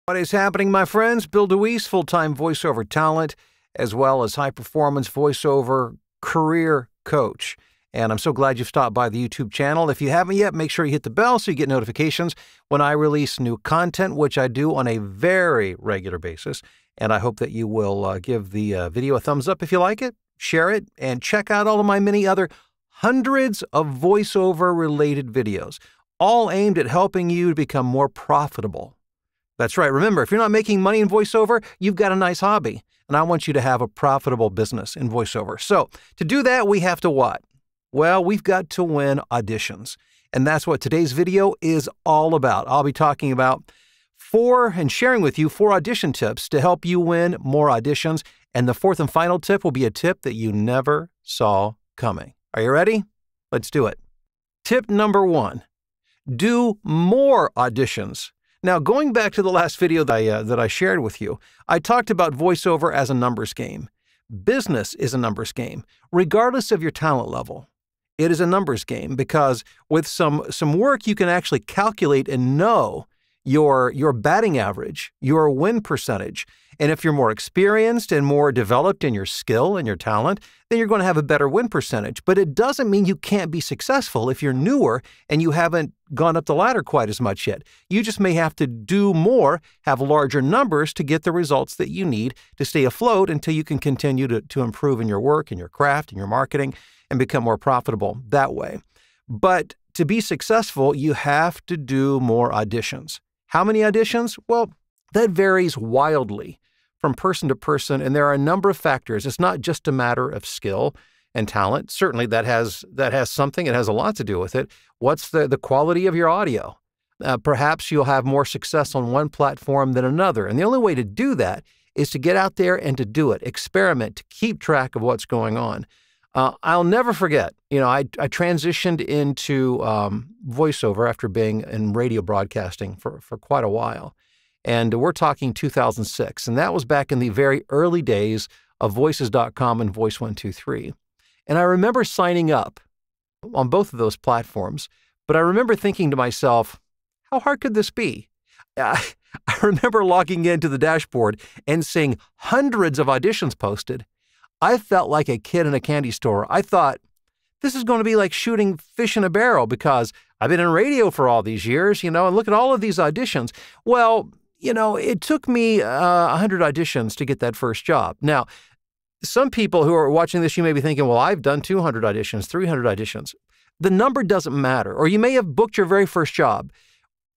What is happening, my friends? Bill DeWeese, full-time voiceover talent, as well as high-performance voiceover career coach. And I'm so glad you've stopped by the YouTube channel. If you haven't yet, make sure you hit the bell so you get notifications when I release new content, which I do on a very regular basis. And I hope that you will give the video a thumbs up if you like it, share it, and check out all of my many other hundreds of voiceover-related videos, all aimed at helping you to become more profitable. That's right. Remember, if you're not making money in voiceover, you've got a nice hobby, and I want you to have a profitable business in voiceover. So to do that, we have to what? Well, we've got to win auditions, and that's what today's video is all about. I'll be talking about and sharing with you 4 audition tips to help you win more auditions, and the 4th and final tip will be a tip that you never saw coming. Are you ready? Let's do it. Tip number 1, do more auditions. Now, going back to the last video that I shared with you, I talked about voiceover as a numbers game. Business is a numbers game, regardless of your talent level. It is a numbers game because with some work, you can actually calculate and know your batting average, your win percentage. And if you're more experienced and more developed in your skill and your talent, then you're going to have a better win percentage. But it doesn't mean you can't be successful if you're newer and you haven't gone up the ladder quite as much yet. You just may have to do more, have larger numbers to get the results that you need to stay afloat until you can continue to improve in your work and your craft and your marketing and become more profitable that way. But to be successful, you have to do more auditions. How many auditions? Well, that varies wildly from person to person, and there are a number of factors. It's not just a matter of skill and talent. Certainly that has something. It has a lot to do with it. What's the quality of your audio? Perhaps you'll have more success on one platform than another. And the only way to do that is to get out there and to do it, experiment, to keep track of what's going on. I'll never forget, I transitioned into voiceover after being in radio broadcasting for quite a while. And we're talking 2006, and that was back in the very early days of Voices.com and Voice123. And I remember signing up on both of those platforms, but I remember thinking to myself, how hard could this be? I remember logging into the dashboard and seeing hundreds of auditions posted. I felt like a kid in a candy store. I thought, this is going to be like shooting fish in a barrel because I've been in radio for all these years, and look at all of these auditions. Well, it took me 100 auditions to get that first job. Now, some people who are watching this, you may be thinking, well, I've done 200 auditions, 300 auditions. The number doesn't matter, or you may have booked your very first job.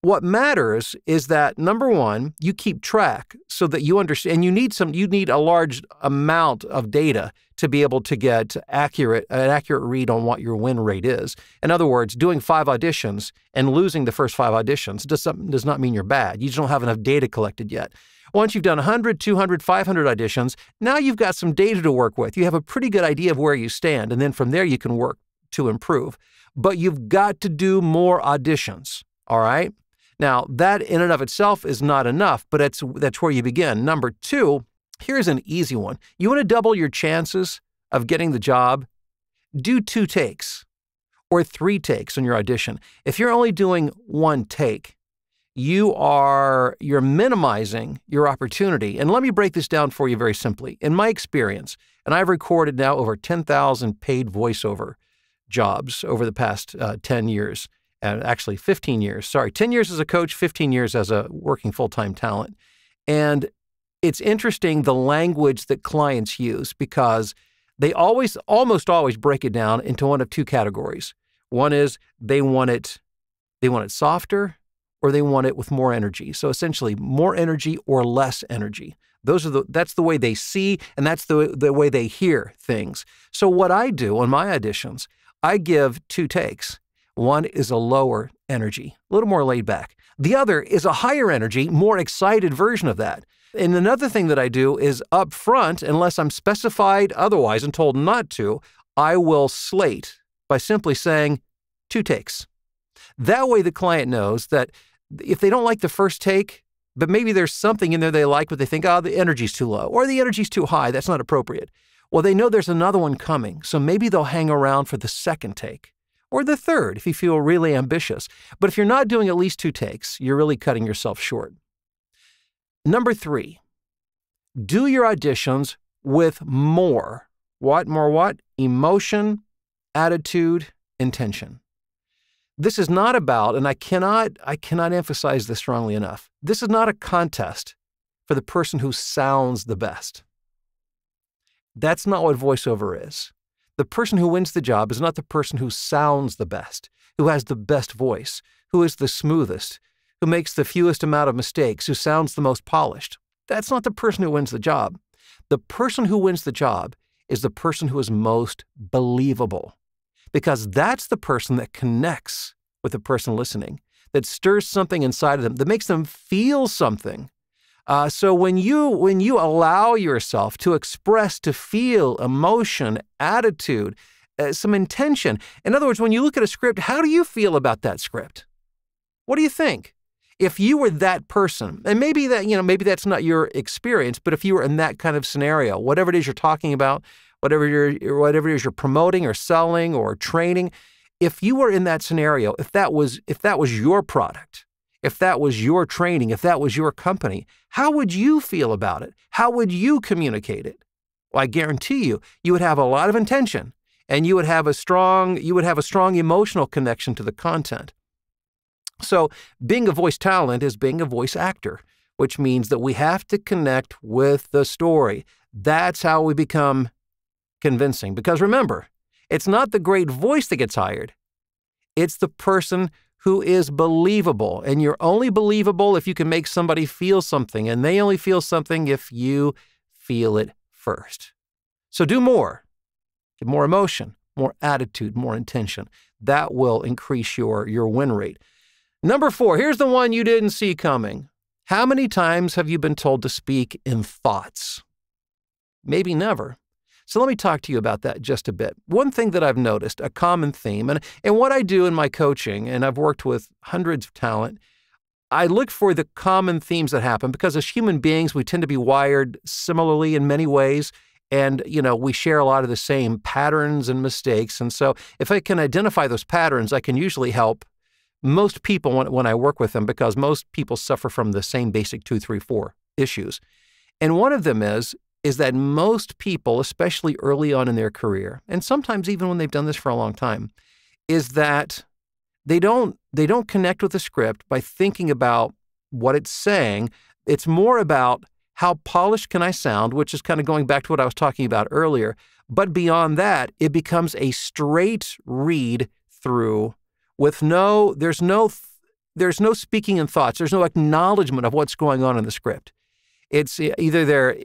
What matters is that, number one, you keep track so that you understand, and you need a large amount of data to be able to get an accurate read on what your win rate is. In other words, doing 5 auditions and losing the first 5 auditions does not mean you're bad. You just don't have enough data collected yet. Once you've done 100, 200, 500 auditions, now you've got some data to work with. You have a pretty good idea of where you stand, and then from there you can work to improve. But you've got to do more auditions, all right? Now, that in and of itself is not enough, but that's where you begin. Number 2, here's an easy one. You want to double your chances of getting the job? Do 2 takes or 3 takes on your audition. If you're only doing 1 take, you're minimizing your opportunity. And let me break this down for you very simply. In my experience, and I've recorded now over 10,000 paid voiceover jobs over the past 10 years. Actually 15 years, sorry, 10 years as a coach, 15 years as a working full-time talent. And it's interesting the language that clients use because they almost always break it down into one of 2 categories. One is they want it softer or they want it with more energy. So essentially more energy or less energy. That's the way they see and that's the way they hear things. So what I do on my auditions, I give 2 takes. One is a lower energy, a little more laid back. The other is a higher energy, more excited version of that. And another thing that I do is up front, unless I'm specified otherwise and told not to, I will slate by simply saying 2 takes. That way the client knows that if they don't like the first take, but maybe there's something in there they like, but they think, oh, the energy's too low or the energy's too high, that's not appropriate. Well, they know there's another one coming, so maybe they'll hang around for the second take. Or the third, if you feel really ambitious. But if you're not doing at least 2 takes, you're really cutting yourself short. Number 3, do your auditions with more. More what? Emotion, attitude, intention. This is not about, and I cannot emphasize this strongly enough, this is not a contest for the person who sounds the best. That's not what voiceover is. The person who wins the job is not the person who sounds the best, who has the best voice, who is the smoothest, who makes the fewest amount of mistakes, who sounds the most polished. That's not the person who wins the job. The person who wins the job is the person who is most believable, because that's the person that connects with the person listening, that stirs something inside of them, that makes them feel something. So when you allow yourself to express, to feel emotion, attitude, some intention, in other words, when you look at a script, how do you feel about that script? What do you think? If you were that person, and maybe that's not your experience, but if you were in that kind of scenario, whatever it is you're talking about, whatever it is you're promoting or selling or training, if you were in that scenario, if that was your product, if that was your training, if that was your company, how would you feel about it? How would you communicate it? Well, I guarantee you would have a lot of intention, and you would have a strong emotional connection to the content. So being a voice talent is being a voice actor, which means that we have to connect with the story. That's how we become convincing. Because remember, it's not the great voice that gets hired. It's the person who is believable. And you're only believable if you can make somebody feel something. And they only feel something if you feel it first. So do more. Get more emotion, more attitude, more intention. That will increase your win rate. Number 4, here's the one you didn't see coming. How many times have you been told to speak in thoughts? Maybe never. So let me talk to you about that just a bit. One thing that I've noticed, a common theme, and what I do in my coaching, and I've worked with hundreds of talent, I look for the common themes that happen because as human beings, we tend to be wired similarly in many ways. And, we share a lot of the same patterns and mistakes. And so if I can identify those patterns, I can usually help most people when I work with them, because most people suffer from the same basic 2, 3, 4 issues. And one of them is that most people, especially early on in their career, and sometimes even when they've done this for a long time, is that they don't connect with the script by thinking about what it's saying. It's more about how polished can I sound, which is kind of going back to what I was talking about earlier. But beyond that, it becomes a straight read through with there's no speaking in thoughts. There's no acknowledgement of what's going on in the script. It's either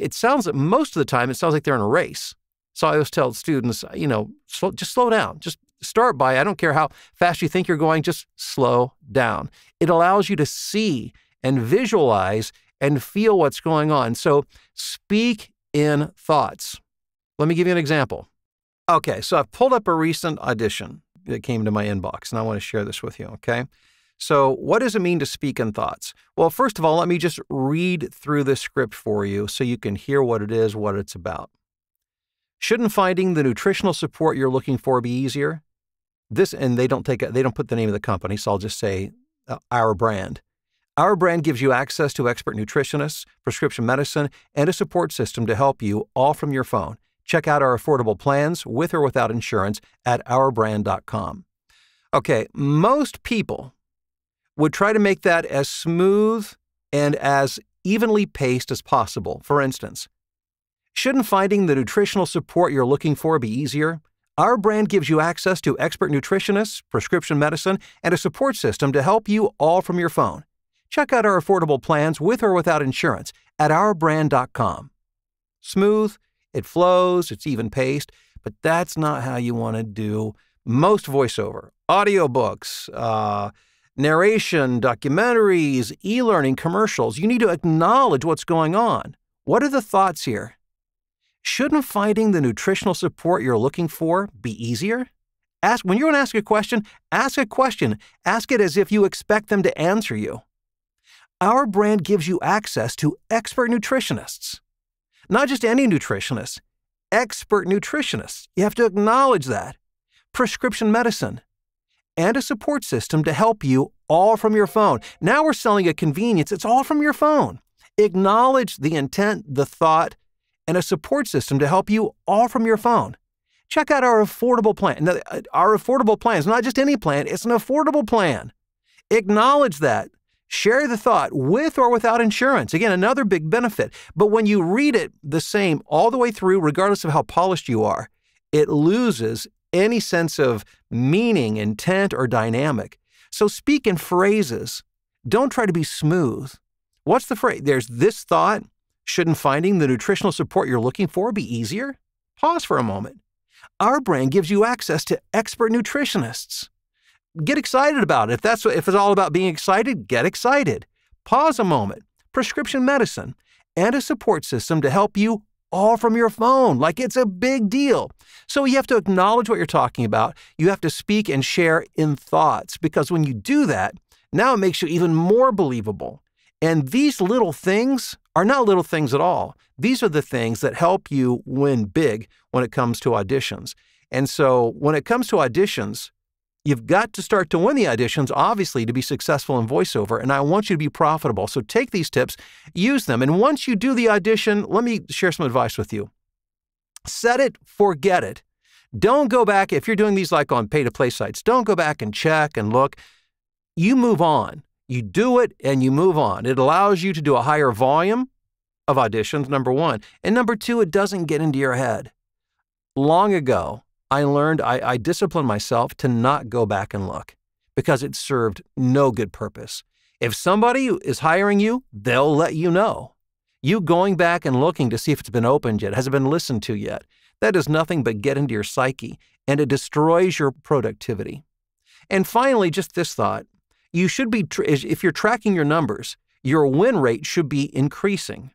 most of the time, it sounds like they're in a race. So I always tell students, just slow down. Just start by, I don't care how fast you think you're going, just slow down. It allows you to see and visualize and feel what's going on. So speak in thoughts. Let me give you an example. Okay, so I've pulled up a recent audition that came to my inbox, and I want to share this with you, okay? So what does it mean to speak in thoughts? Well, first of all, let me just read through the script for you so you can hear what it is, what it's about. Shouldn't finding the nutritional support you're looking for be easier? And they don't put the name of the company, so I'll just say Our Brand. Our Brand gives you access to expert nutritionists, prescription medicine, and a support system to help you all from your phone. Check out our affordable plans with or without insurance at OurBrand.com. Okay, most people would try to make that as smooth and as evenly paced as possible. For instance, shouldn't finding the nutritional support you're looking for be easier? Our Brand gives you access to expert nutritionists, prescription medicine, and a support system to help you all from your phone. Check out our affordable plans with or without insurance at OurBrand.com. Smooth, it flows, it's even-paced, but that's not how you want to do most voiceover. Audiobooks, narration, documentaries, e-learning, commercials. You need to acknowledge what's going on. What are the thoughts here? Shouldn't finding the nutritional support you're looking for be easier? When you're going to ask a question. Ask it as if you expect them to answer you. Our Brand gives you access to expert nutritionists. Not just any nutritionist, expert nutritionists. You have to acknowledge that. Prescription medicine. And a support system to help you all from your phone. Now we're selling a convenience. It's all from your phone. Acknowledge the intent, the thought, and a support system to help you all from your phone. Check out our affordable plan. Now, our affordable plan is not just any plan, it's an affordable plan. Acknowledge that. Share the thought with or without insurance. Again, another big benefit. But when you read it the same all the way through, regardless of how polished you are, it loses any sense of meaning, intent, or dynamic. So speak in phrases. Don't try to be smooth. What's the phrase? There's this thought. Shouldn't finding the nutritional support you're looking for be easier? Pause for a moment. Our brand gives you access to expert nutritionists. Get excited about it. If it's all about being excited, get excited. Pause a moment. Prescription medicine and a support system to help you all from your phone. Like it's a big deal. So you have to acknowledge what you're talking about. You have to speak and share in thoughts, because when you do that, now it makes you even more believable. And these little things are not little things at all. These are the things that help you win big when it comes to auditions. And so when it comes to auditions, you've got to start to win the auditions, obviously, to be successful in voiceover, and I want you to be profitable. So take these tips, use them, and once you do the audition, let me share some advice with you. Set it, forget it. Don't go back, if you're doing these like on pay-to-play sites, don't go back and check and look. You move on. You do it and you move on. It allows you to do a higher volume of auditions, number one. And number two, it doesn't get into your head. Long ago, I learned, I disciplined myself to not go back and look because it served no good purpose. If somebody is hiring you, they'll let you know. You going back and looking to see if it's been opened yet, has it been listened to yet, that does nothing but get into your psyche, and it destroys your productivity. And finally, just this thought, you should be, if you're tracking your numbers, your win rate should be increasing.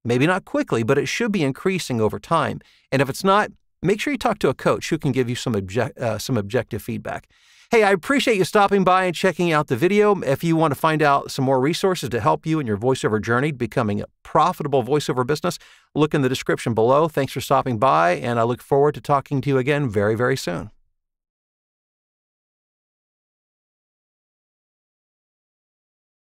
Maybe not quickly, but it should be increasing over time. And if it's not, make sure you talk to a coach who can give you some objective feedback. Hey, I appreciate you stopping by and checking out the video. If you want to find out some more resources to help you in your voiceover journey, becoming a profitable voiceover business, look in the description below. Thanks for stopping by, and I look forward to talking to you again very, very soon.